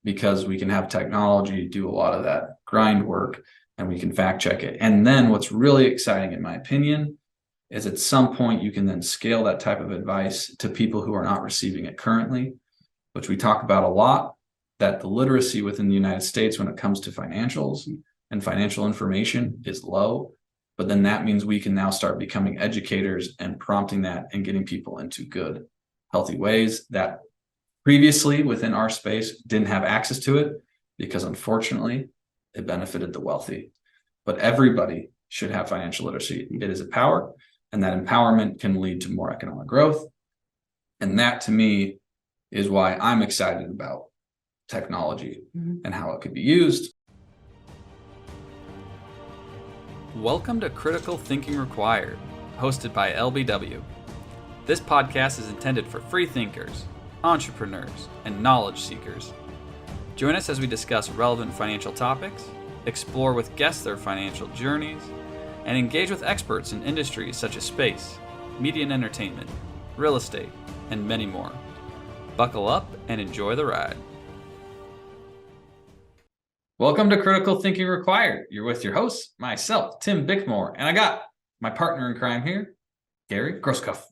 because we can have technology do a lot of that grind work and we can fact check it. And then what's really exciting, in my opinion, is at some point you can then scale that type of advice to people who are not receiving it currently, which we talk about a lot, that the literacy within the United States when it comes to financials and financial information is low. But then that means we can now start becoming educators and prompting that and getting people into good, healthy ways that previously within our space didn't have access to it, because unfortunately it benefited the wealthy. But everybody should have financial literacy. It is a power, and that empowerment can lead to more economic growth. And that, to me, is why I'm excited about technology and how it could be used. Welcome to Critical Thinking Required, hosted by LBW. This podcast is intended for free thinkers, entrepreneurs, and knowledge seekers. Join us as we discuss relevant financial topics, explore with guests their financial journeys, and engage with experts in industries such as space, media and entertainment, real estate, and many more. Buckle up and enjoy the ride. Welcome to Critical Thinking Required. You're with your host, myself, Tim Bickmore, and I got my partner in crime here, Gary Grosskopf.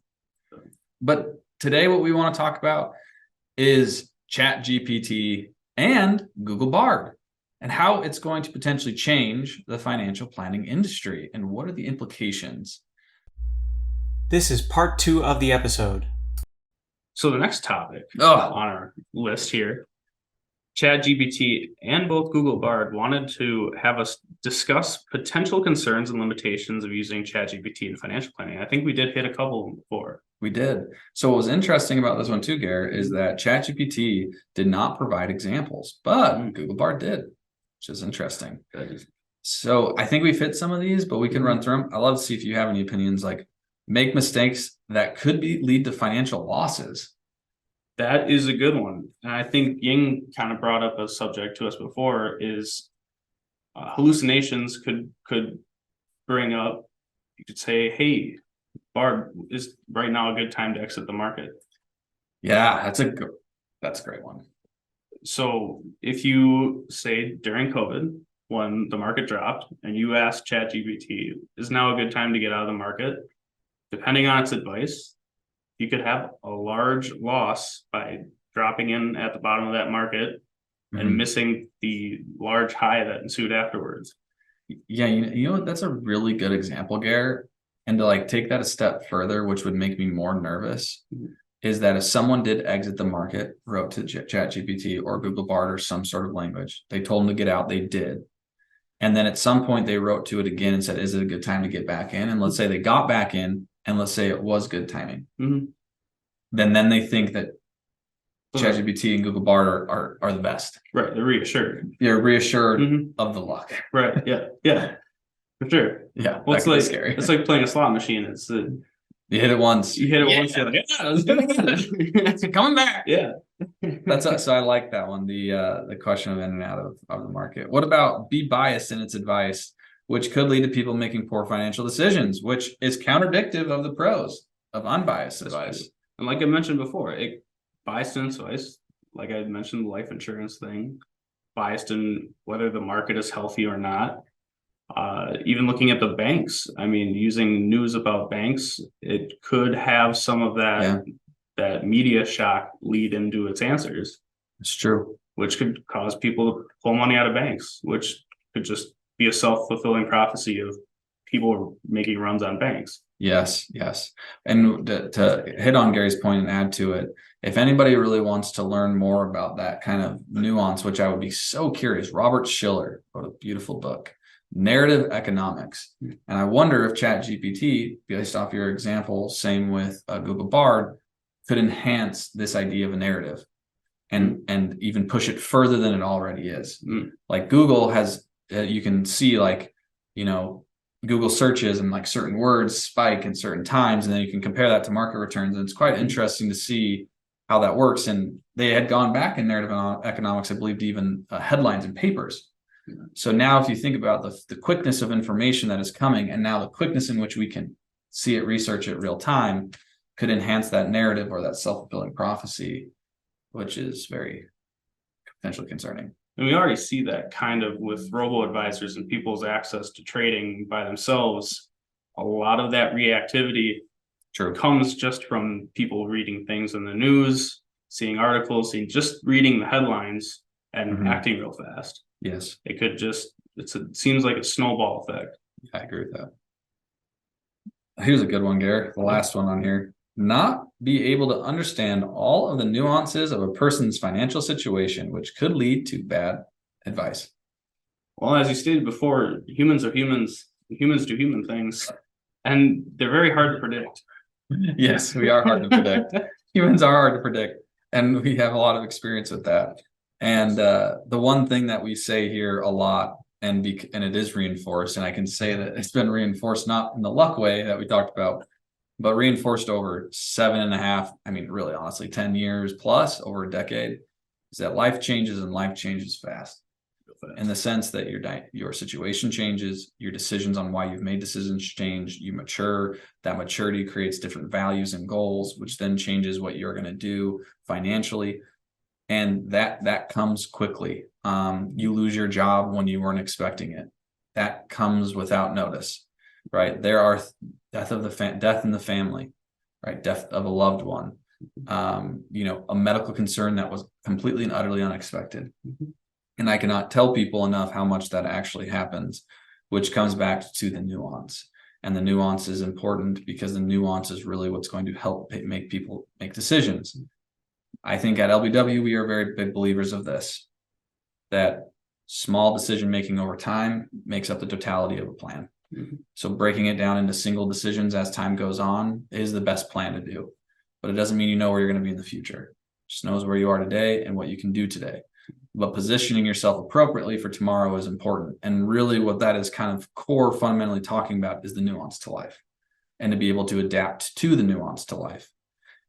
But today what we want to talk about is ChatGPT and Google Bard and how it's going to potentially change the financial planning industry and what are the implications. This is part 2 of the episode. So the next topic on our list here, ChatGPT and both Google Bard wanted to have us discuss potential concerns and limitations of using ChatGPT in financial planning. I think we did hit a couple of them before. We did. So what was interesting about this one too, Garrett, is that ChatGPT did not provide examples, but Google Bard did, which is interesting. So I think we've hit some of these, but we can run through them. I'd love to see if you have any opinions, like make mistakes that could lead to financial losses. That is a good one. And I think Ying kind of brought up a subject to us before is hallucinations could bring up, you could say, hey, Bard, is right now a good time to exit the market? Yeah, that's a great one. So if you say during COVID, when the market dropped and you ask ChatGPT, is now a good time to get out of the market? Depending on its advice, you could have a large loss by dropping in at the bottom of that market and missing the large high that ensued afterwards. Yeah, you know what? That's a really good example, Garrett. And to take that a step further, which would make me more nervous, is that if someone did exit the market, wrote to ChatGPT or Google Bard or some sort of language, they told them to get out, they did. And then at some point they wrote to it again and said, is it a good time to get back in? And let's say they got back in, and let's say it was good timing. Then they think that ChatGPT and Google Bard are the best. Right, they're reassured. You're reassured of the luck. Right, yeah. For sure. Yeah, well, it's like scary. It's like playing a slot machine. It's you hit it once. You hit it once. You're like, yeah, I was doing it. It's coming back. Yeah. So I like that one. The question of in and out of the market. What about be biased in its advice, which could lead to people making poor financial decisions, which is counteractive of the pros of unbiased advice. And like I mentioned before, biased in advice, like I mentioned, the life insurance thing, biased in whether the market is healthy or not. Even looking at the banks, I mean, using news about banks, it could have some of that media shock lead into its answers. It's true. Which could cause people to pull money out of banks, which could just be a self-fulfilling prophecy of people making runs on banks. Yes. And to hit on Gary's point and add to it, if anybody really wants to learn more about that kind of nuance, which I would be so curious, Robert Shiller wrote a beautiful book, Narrative Economics. And I wonder if ChatGPT, based off your example, same with Google Bard, could enhance this idea of a narrative and even push it further than it already is. Like Google has, you can see Google searches and certain words spike in certain times, and then you can compare that to market returns. And it's quite interesting to see how that works. And they had gone back in narrative economics, I believe, to even headlines and papers. So now if you think about the quickness of information that is coming, and now the quickness in which we can see it, research it real time, could enhance that narrative or that self-fulfilling prophecy, which is very potentially concerning. And we already see that kind of with robo-advisors and people's access to trading by themselves. A lot of that reactivity comes just from people reading things in the news, seeing articles, just reading the headlines and acting real fast. Yes. It could it seems like a snowball effect. I agree with that. Here's a good one, Gary. The last one on here. Not be able to understand all of the nuances of a person's financial situation, which could lead to bad advice. Well, as you stated before, humans are humans. Humans do human things, and they're very hard to predict. Yes, we are hard to predict. Humans are hard to predict, and we have a lot of experience with that. And the one thing that we say here a lot, and it is reinforced, and I can say that it's been reinforced not in the luck way that we talked about, but reinforced over 7.5, I mean, really, honestly, 10 years plus, over a decade, is that life changes and life changes fast. In the sense that your situation changes, your decisions on why you've made decisions change, you mature, that maturity creates different values and goals, which then changes what you're going to do financially. And that comes quickly. You lose your job when you weren't expecting it. That comes without notice, right? There are death in the family, right? Death of a loved one, a medical concern that was completely and utterly unexpected. And I cannot tell people enough how much that actually happens, which comes back to the nuance. And the nuance is important because the nuance is really what's going to help make people make decisions. I think at LBW, we are very big believers of this, that small decision making over time makes up the totality of a plan. So breaking it down into single decisions as time goes on is the best plan to do. But it doesn't mean you know where you're going to be in the future. It just knows where you are today and what you can do today. But positioning yourself appropriately for tomorrow is important. And really what that is kind of core fundamentally talking about is the nuance to life, and to be able to adapt to the nuance to life.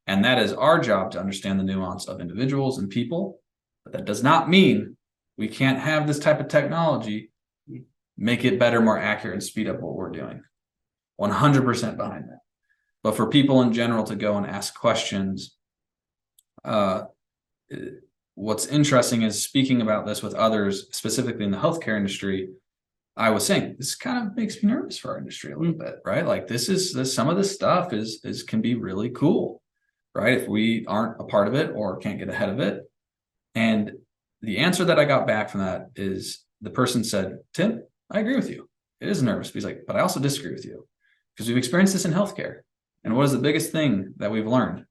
And that is our job, to understand the nuance of individuals and people. But that does not mean we can't have this type of technology make it better, more accurate, and speed up what we're doing. 100% behind that. But for people in general to go and ask questions, what's interesting is speaking about this with others, specifically in the healthcare industry. I was saying this kind of makes me nervous for our industry a little bit, right? Like some of this stuff can be really cool, right? If we aren't a part of it or can't get ahead of it. And the answer that I got back from that is the person said, Tim, I agree with you. It is nervous. He's like, but I also disagree with you because we've experienced this in healthcare. And what is the biggest thing that we've learned?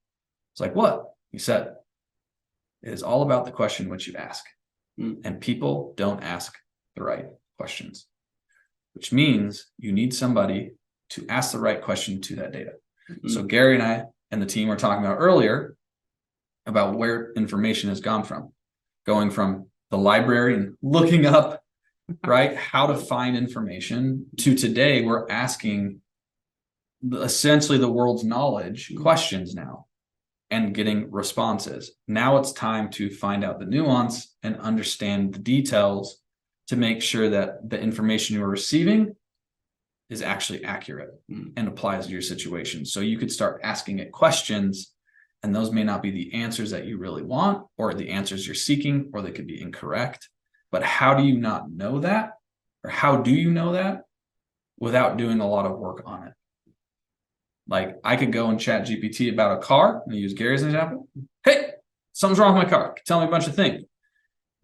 It's like, what? He said, it is all about the question which you ask. And people don't ask the right questions, which means you need somebody to ask the right question to that data. So Gary and I and the team were talking about earlier about where information has gone from, going from the library and looking up, right, how to find information, to today we're asking essentially the world's knowledge questions now and getting responses. Now it's time to find out the nuance and understand the details to make sure that the information you're receiving is actually accurate and applies to your situation. So you could start asking it questions, and those may not be the answers that you really want or the answers you're seeking, or they could be incorrect. But how do you not know that? Or how do you know that without doing a lot of work on it? Like I could go and chat GPT about a car, and use Gary as an example. Hey, something's wrong with my car. Tell me a bunch of things.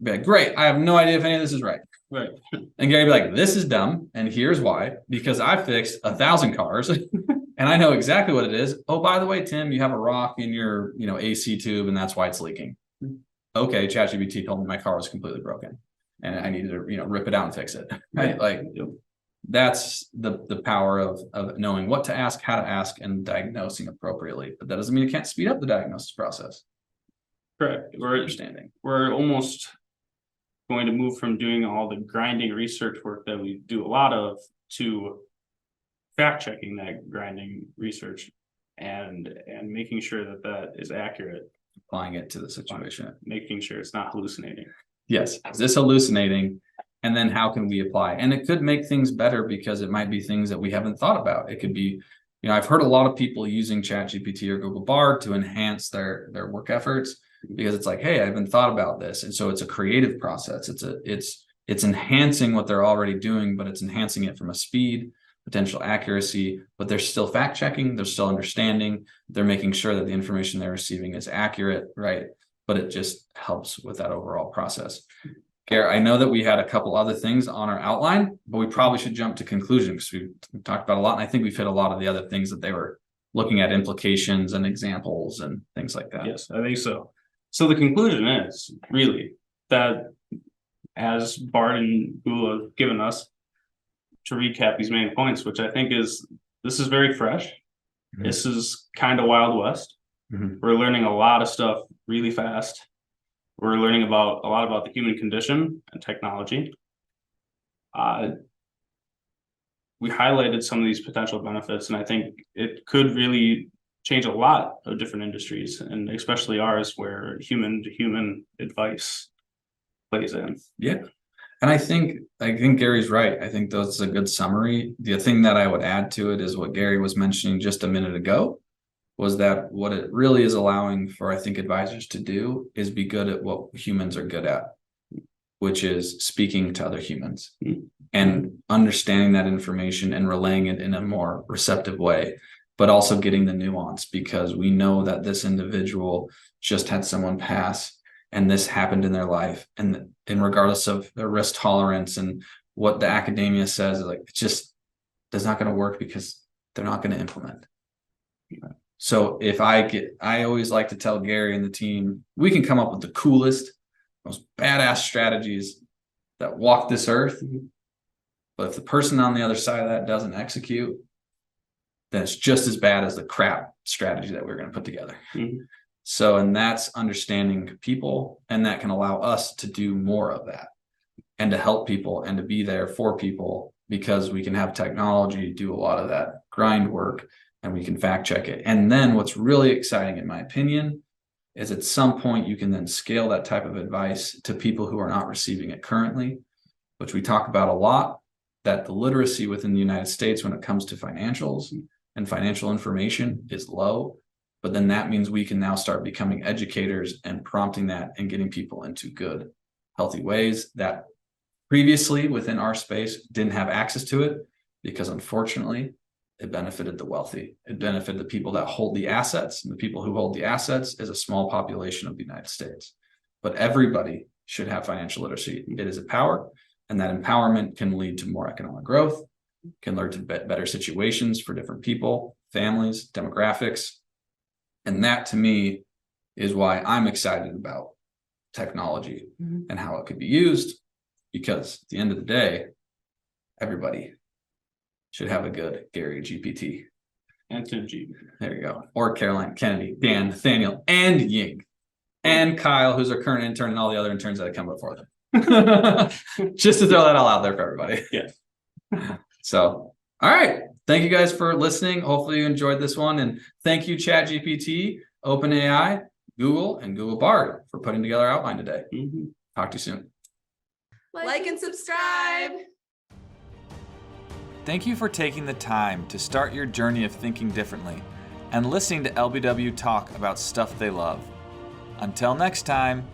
Be like, great. I have no idea if any of this is right. Right. And Gary be like, this is dumb. And here's why, because I fixed 1,000 cars and I know exactly what it is. Oh, by the way, Tim, you have a rock in your, AC tube, and that's why it's leaking. Okay. ChatGPT told me my car was completely broken and I needed to, rip it out and fix it. Right. Like that's the power of knowing what to ask, how to ask, and diagnosing appropriately. But that doesn't mean you can't speed up the diagnosis process. Correct. We're almost going to move from doing all the grinding research work that we do a lot of to fact checking that grinding research and making sure that is accurate, applying it to the situation, making sure it's not hallucinating. Yes. Is this hallucinating? And then how can we apply? And it could make things better because it might be things that we haven't thought about. It could be, I've heard a lot of people using ChatGPT or Google Bard to enhance their work efforts. because it's like, hey, I haven't thought about this. And so it's a creative process. It's enhancing what they're already doing, but it's enhancing it from a speed, potential accuracy, but they're still fact checking, they're still understanding, they're making sure that the information they're receiving is accurate, right? But it just helps with that overall process. Garrett, I know that we had a couple other things on our outline, but we probably should jump to conclusion because we've talked about a lot. And I think we've hit a lot of the other things that they were looking at, implications and examples and things like that. Yes, I think so. So the conclusion is really that, as Bard and Google have given us, to recap these main points, which I think this is very fresh. Mm-hmm. This is kind of Wild West. Mm-hmm. We're learning a lot of stuff really fast. We're learning a lot about the human condition and technology. We highlighted some of these potential benefits, and I think it could really change a lot of different industries, and especially ours, where human to human advice plays in. Yeah. And I think Gary's right. I think that's a good summary. The thing that I would add to it is what Gary was mentioning just a minute ago, was that what it really is allowing for, I think, advisors to do is be good at what humans are good at, which is speaking to other humans and understanding that information and relaying it in a more receptive way, but also getting the nuance, because we know that this individual just had someone pass and this happened in their life, and regardless of their risk tolerance and what the academia says, like, it just is not going to work because they're not going to implement. So I always like to tell Gary and the team, we can come up with the coolest, most badass strategies that walk this earth. But if the person on the other side of that doesn't execute, then it's just as bad as the crap strategy that we're going to put together. Mm-hmm. So, and that's understanding people, and that can allow us to do more of that and to help people and to be there for people, because we can have technology do a lot of that grind work and we can fact check it. And then what's really exciting, in my opinion, is at some point you can then scale that type of advice to people who are not receiving it currently, which we talk about a lot, that the literacy within the United States when it comes to financials and financial information is low. But then that means we can now start becoming educators and prompting that and getting people into good, healthy ways that previously within our space didn't have access to it, because unfortunately it benefited the wealthy. It benefited the people that hold the assets, and the people who hold the assets is a small population of the United States. But everybody should have financial literacy. It is a power, and that empowerment can lead to more economic growth, can lead to better situations for different people, families, demographics. And that, to me, is why I'm excited about technology and how it could be used, because at the end of the day, everybody should have a good Gary GPT. And Tim G. There you go. Or Caroline, Kennedy, Dan, Nathaniel, and Ying, and Kyle, who's our current intern, and all the other interns that have come before them. Just to throw that all out there for everybody. Yeah. So, all right. Thank you guys for listening. Hopefully you enjoyed this one. And thank you, ChatGPT, OpenAI, Google, and Google Bard for putting together our outline today. Talk to you soon. Like and subscribe. Thank you for taking the time to start your journey of thinking differently and listening to LBW talk about stuff they love. Until next time.